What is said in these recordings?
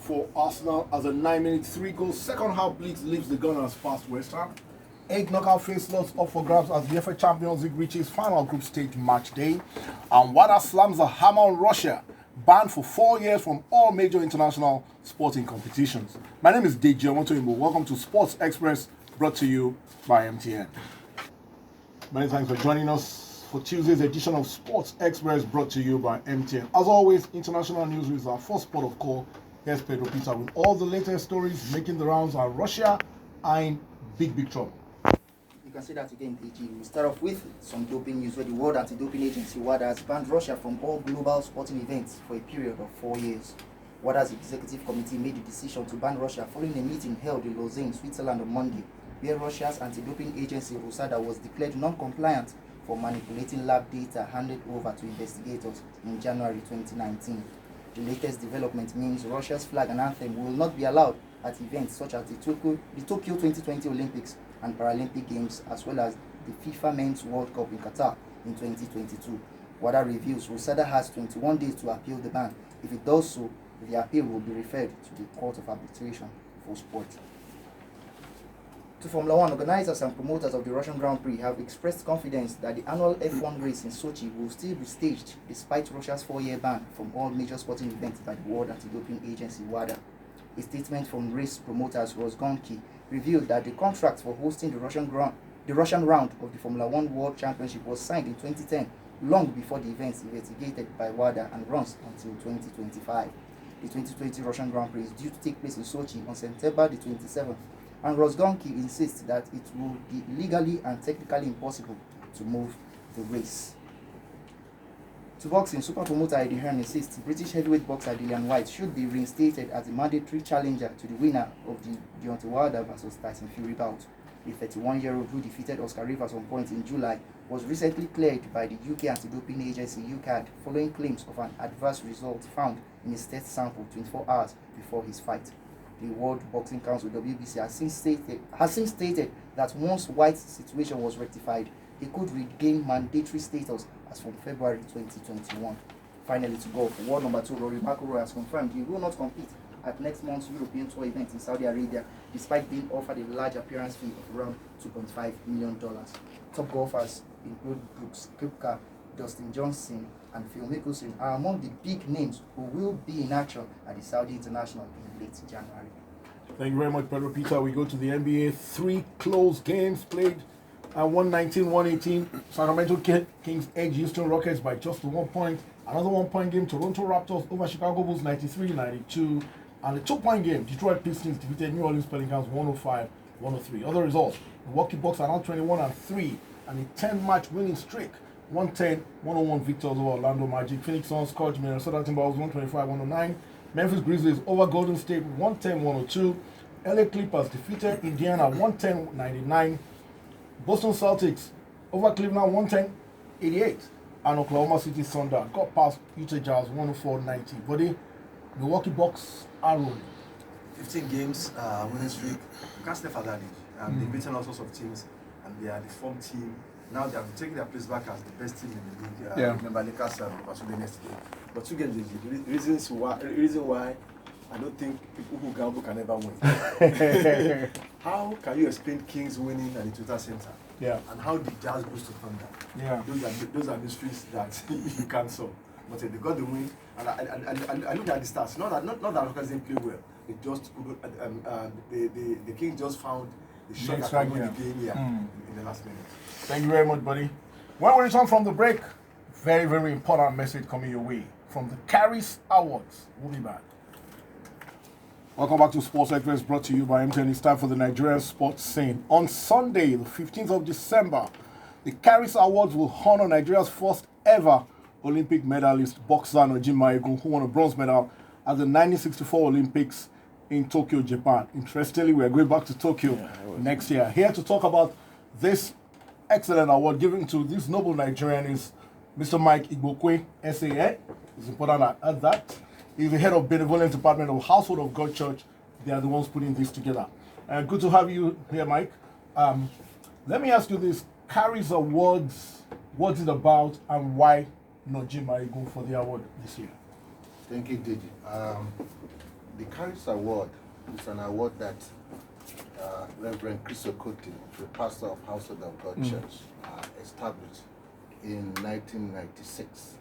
for Arsenal as a 9-minute 3-goal second half blitz leaves the Gunners past West Ham. 8 knockout phase slots up for grabs as the FA Champions League reaches final group stage match day. And WADA slams a hammer on Russia, banned for 4 years from all major international sporting competitions. My name is Deji Omotoyinbo. Welcome to Sports Express, brought to you by MTN. Many thanks for joining us for Tuesday's edition of Sports Express, brought to you by MTN. As always, international news is our first port of call. Here's Pedro Peter with all the latest stories making the rounds, and Russia are in big trouble. You can say that again, DG. We start off with some doping news where the World Anti-Doping Agency, WADA, has banned Russia from all global sporting events for a period of 4 years. WADA's executive committee made the decision to ban Russia following a meeting held in Lausanne, Switzerland on Monday, where Russia's anti-doping agency, Rosada, was declared non-compliant for manipulating lab data handed over to investigators in January 2019. The latest development means Russia's flag and anthem will not be allowed at events such as the Tokyo 2020 Olympics and Paralympic Games, as well as the FIFA Men's World Cup in Qatar in 2022. WADA reveals Rosada has 21 days to appeal the ban. If it does so, the appeal will be referred to the Court of Arbitration for Sport. To Formula One, organizers and promoters of the Russian Grand Prix have expressed confidence that the annual F1 race in Sochi will still be staged despite Russia's 4-year ban from all major sporting events by the World Anti-Doping Agency, WADA. A statement from race promoters Rosgonki revealed that the contract for hosting the Russian round of the Formula One World Championship was signed in 2010, long before the events investigated by WADA, and runs until 2025. The 2020 Russian Grand Prix is due to take place in Sochi on September the 27th, and Rosgonki insists that it will be legally and technically impossible to move the race. To boxing, super promoter Eddie Hearn insists British heavyweight boxer Dillian Whyte should be reinstated as the mandatory challenger to the winner of the Deontay Wilder vs Tyson Fury bout. The 31-year-old, who defeated Oscar Rivas on points in July, was recently cleared by the UK anti-doping agency UKAD following claims of an adverse result found in his test sample 24 hours before his fight. The World Boxing Council (WBC) has since stated that once White's situation was rectified, he could regain mandatory status as from February 2021. Finally, to golf, world number 2 Rory McIlroy has confirmed he will not compete at next month's European Tour event in Saudi Arabia, despite being offered a large appearance fee of around $2.5 million. Top golfers include Brooks Koepka, Dustin Johnson, and Phil Mickelson are among the big names who will be in action at the Saudi International in late January. Thank you very much, Pedro Peter. We go to the NBA. 3 close games played. 119-118. Sacramento Kings edge Houston Rockets by just 1 point. Another 1-point game, Toronto Raptors over Chicago Bulls 93-92. And a 2-point game, Detroit Pistons defeated New Orleans Pelicans 105-103. Other results, Milwaukee Bucks are now 21-3 and a 10-match winning streak. 110-101 victors over Orlando Magic. Phoenix Suns scored Minnesota Timberwolves 125-109. Memphis Grizzlies over Golden State 110-102. LA Clippers defeated Indiana 110-99. Boston Celtics over Cleveland 110-88. And Oklahoma City Thunder got past Utah Jazz 104-90. But the Milwaukee Bucks are rolling. 15 games, winning streak. You can't stay for that age. They've beaten all sorts of teams, and they are the form team. Now they have taken their place back as the best team in the league. Remember Lakers pursued the next game. But 2 games, the reason why I don't think people who gamble can ever win. How can you explain Kings winning at the Twitter Center? Yeah. And how the Jazz goes to Thunder? Yeah. Those are mysteries that you can't solve. But they got the win, and I look at the stats. Not that Rockets didn't play well. They just the Kings just found the shot that could win the game in the last minute. Thank you very much, buddy. When we return from the break, very, very important message coming your way from the Caris Awards. We'll be back. Welcome back to Sports Express, brought to you by MTN. It's time for the Nigerian sports scene. On Sunday, the 15th of December, the Caris Awards will honor Nigeria's first ever Olympic medalist, boxer Nojim Maegun, who won a bronze medal at the 1964 Olympics in Tokyo, Japan. Interestingly, we are going back to Tokyo next year. Here to talk about this excellent award given to this noble Nigerian is Mr. Mike Igbokwe, SAN. It's important to add that. He's the head of Benevolent Department of Household of God Church. They are the ones putting this together. Good to have you here, Mike. Let me ask you this. Caris Awards, what's it about and why Nojim Maegun for the award this year? Thank you, Didi. The Caris Award is an award that Reverend Chris Okoti, the pastor of Household of God Church, established in 1996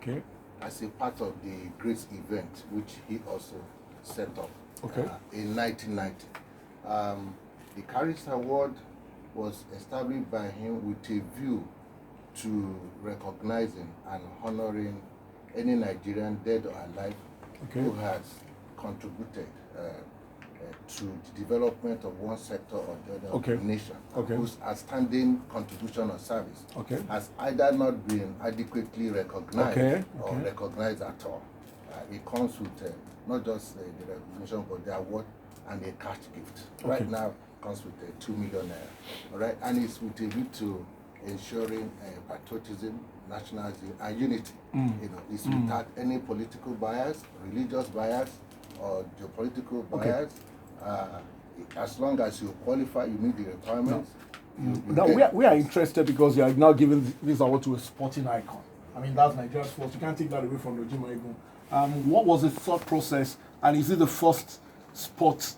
as a part of the Grace event, which he also set up in 1990. The Caris Award was established by him with a view to recognizing and honoring any Nigerian, dead or alive, who has contributed to the development of one sector or the other of the nation, whose outstanding contribution or service has either not been adequately recognized or recognized at all. It comes with not just the recognition, but the award and a cash gift. Right now, it comes with 2 million naira. All right, and it's with a view to ensuring patriotism, nationalism, and unity. You know, it's without any political bias, religious bias, or geopolitical bias. As long as you qualify, you meet the requirements. Now we are interested because you are now giving this award to a sporting icon. I mean, that's Nigeria's sports. You can't take that away from Nojima Egun. What was the thought process, and is it the first sports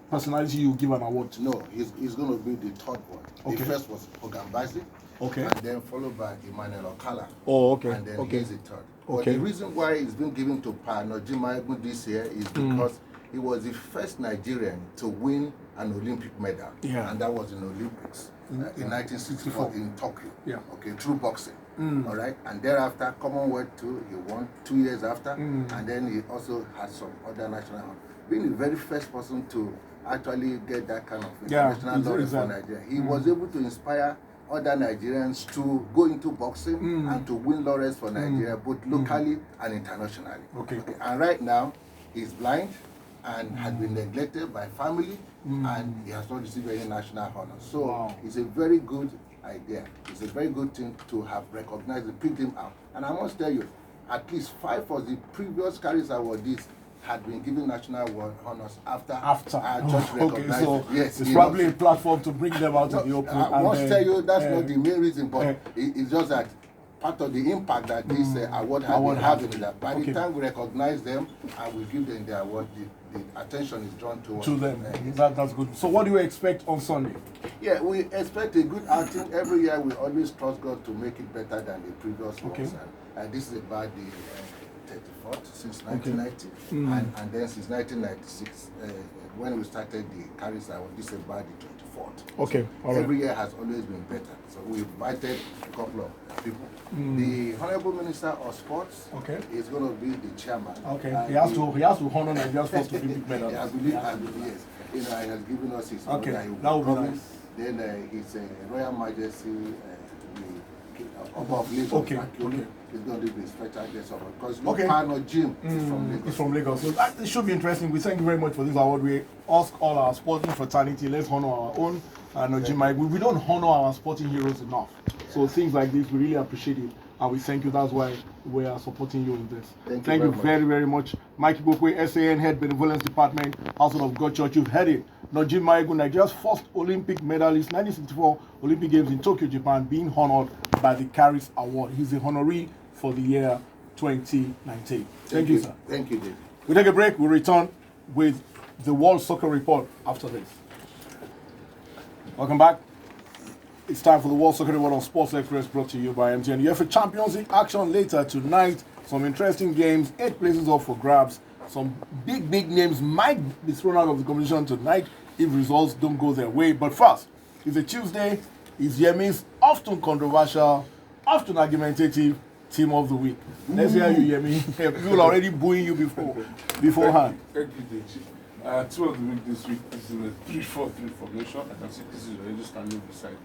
personality you give an award to? No, he's going to be the third one. The first was Ogan Bassey, and then followed by Emmanuel Okala. And then he's the third. But the reason why it's been given to Pa Nojima Egun this year is because he was the first Nigerian to win an Olympic medal, and that was in Olympics in 1964 in Tokyo. Through boxing. All right, and thereafter Commonwealth too, he won 2 years after, and then he also had some other national honors. Being the very first person to actually get that kind of international laurels for Nigeria, he was able to inspire other Nigerians to go into boxing and to win laurels for Nigeria, both locally and internationally. And right now, he's blind and had been neglected by family, and he has not received any national honors. So it's a very good idea. It's a very good thing to have recognized and picked him out. And I must tell you, at least 5 of the previous Caris awardees had been given national honors after our church recognized so it. Yes, it's probably a platform to bring them out of the open. I must tell you, that's not the main reason, but it's just that part of the impact that this award has been having is that by the time we recognize them and we give them the award, the attention is drawn to them. That's good. So what do you expect on Sunday? Yeah, we expect a good outing. Every year we always trust God to make it better than the previous ones. And this is about the 34th since 1990, and then since 1996, when we started the Caris Award, this is about the 24th. Every year has always been better. So we invited a couple of people. The Honorable Minister of Sports is going to be the chairman. He has to honor Nigeria's first Olympic medal. I believe yes. You know, he has given us his order. That would be nice. Then his Royal Majesty, the Oba of Lagos, is going to be a special guest of because Pano Jim is from Lagos. He's from Lagos. So that should be interesting. We thank you very much for this award. We ask all our sporting fraternity, let's honor our own. We don't honor our sporting heroes enough. So things like this, we really appreciate it. And we thank you. That's why we are supporting you in this. Thank you very, very much. Mike Ibokwe, SAN Head Benevolence Department, Household of God Church. You've heard it. Nojima Egun, Nigeria's first Olympic medalist, 1964 Olympic Games in Tokyo, Japan, being honored by the Caris Award. He's the honoree for the year 2019. Thank you, sir. Thank you, Dave. We take a break. We'll return with the World Soccer Report after this. Welcome back. It's time for the World Soccer Report on Sports Express, brought to you by MTN. UEFA Champions League action later tonight. Some interesting games, 8 places up for grabs. Some big names might be thrown out of the competition tonight if results don't go their way. But first, it's a Tuesday. It's Yemi's often controversial, often argumentative team of the week. Let's hear you, Yemi. People are already booing you beforehand. Thank you, Deji. Team of the week this week is in a 3-4-3 formation. I can see this is already standing beside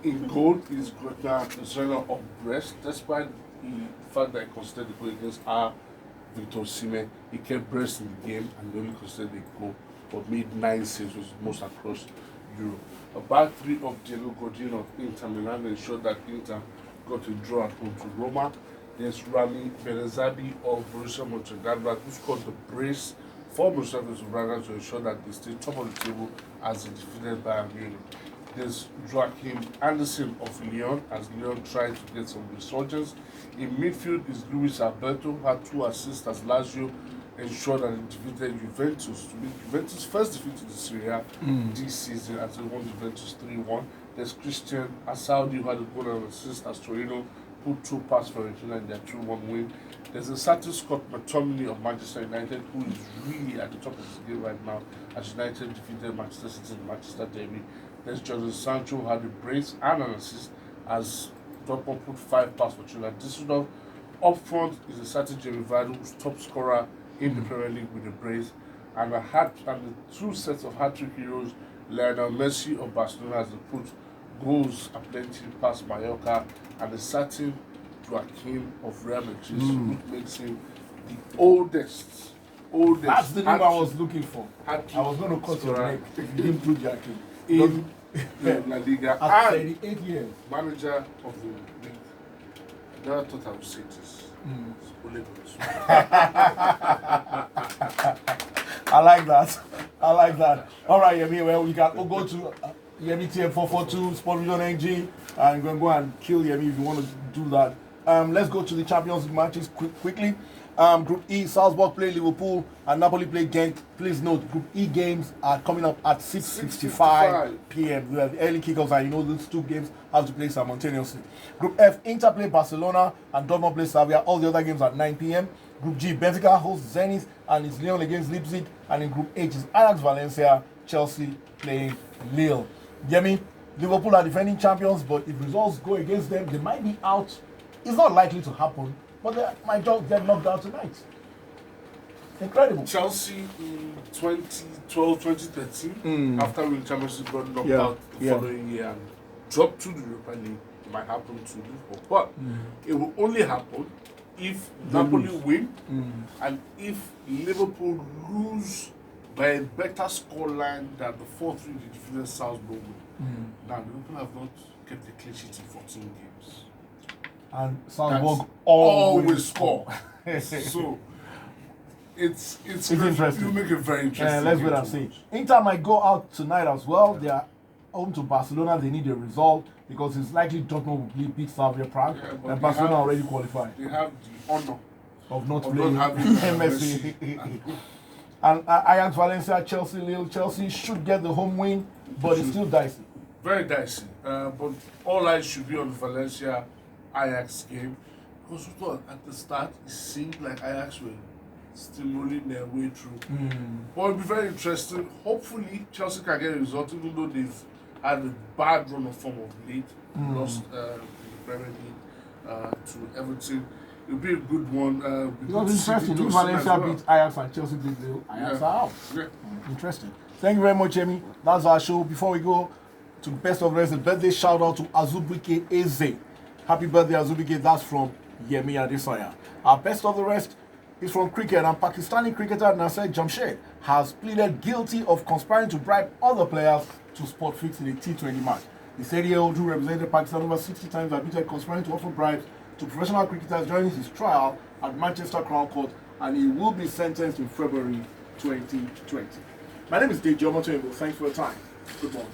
me. In goal is Gretna Zena of Brest, despite the fact that he considered the goal against our Victor Osimhen. He kept Brest in the game and only considered the goal, but made 9 saves, which was most across Europe. A back 3 of Diego Godin of Inter Milan ensured that Inter got a draw at home to Roma. There's Rami Benezabi of Borussia Mönchengladbach, who scored the brace for Borussia Mönchengladbach to ensure that they stay top of the table as they defeated Bayern Munich. There's Joachim Andersen of Lyon, as Lyon tried to get some resurgence. In midfield is Luis Alberto, who had 2 assists as Lazio ensured that they defeated Juventus to make Juventus' first defeat in the Serie A this season as they won Juventus 3-1. There's Christian Asaudi who had a goal and assist as Torino put 2 past Fiorentina in their 2-1 win. There's a certain Scott McTominay of Manchester United who is really at the top of his game right now as United defeated Manchester City in Manchester Derby. There's Jadon Sancho who had a brace and an assist as Dortmund put 5 past for Chula Düsseldorf. Up front is a certain Jamie Vardy who's top scorer in the Premier League with a brace, and the 2 sets of hat-trick heroes, Lionel Messi of Barcelona has put goals aplenty past Mallorca, and a certain Joaquin of Real Madrid, which makes him the oldest. That's the name I was looking for. I was going to cut your neck if you didn't put Joaquin. In La Liga at and 38 years. manager of the league. I never thought I would say this. It's only I like that. I like that. All right, Yemi, well, we can go to Yemi TM442, Sport Vision NG, and go and kill Yemi if you want to do that. Let's go to the Champions League matches quickly. Group E, Salzburg play Liverpool and Napoli play Genk. Please note, Group E games are coming up at 6:55 p.m. We have the early kickoffs, and you know those 2 games have to play simultaneously. Group F, Inter play Barcelona and Dortmund play Sevilla. All the other games at 9 p.m. Group G, Benfica hosts Zenit and it's Lyon against Leipzig. And in Group H is Ajax Valencia, Chelsea playing Lille. Yemi, Liverpool are defending champions, but if results go against them, they might be out. It's not likely to happen, but they might just get knocked out tonight. Incredible. Chelsea in 2012, 2013, after winning Championship, got knocked out the following year and dropped to the Europa League. It might happen to Liverpool, but it will only happen if Napoli win and if Liverpool lose by a better scoreline than the 4-3 they defeated Salzburg. Now, Liverpool have not kept a clean sheet in 14 games. And Salzburg always score. So it's interesting. You make it very interesting. Let's wait and see. Inter might go out tonight as well. They are home to Barcelona. They need a result because it's likely Dortmund will beat Slavia Prague, and Barcelona already qualified. They have the honor of not of playing not having Messi. And Ajax Valencia, Chelsea Lille. Chelsea should get the home win, but it's still dicey. Very dicey. But all eyes should be on Valencia Ajax game because we thought at the start it seemed like Ajax were steamrolling their way through. But it'll be very interesting. Hopefully Chelsea can get a result, even though they've had a bad run of form of late. Lost in the Premier League to Everton. It'll be a good one. It was interesting. If Valencia beat Ajax and Chelsea beat Lille, Ajax are out. Interesting. Thank you very much, Jamie. That's our show. Before we go to Best of the Rest, a birthday shout out to Azubike Eze. Happy birthday, Azubike. That's from Yemi Adesanya. Our Best of the Rest is from cricket, and Pakistani cricketer Nasser Jamshed has pleaded guilty of conspiring to bribe other players to spot fix in a T20 match. The 30-year-old who represented Pakistan over 60 times admitted conspiring to offer bribes to professional cricketers during his trial at Manchester Crown Court, and he will be sentenced in February 2020. My name is Dave Jomoto. Thanks for your time. Good morning.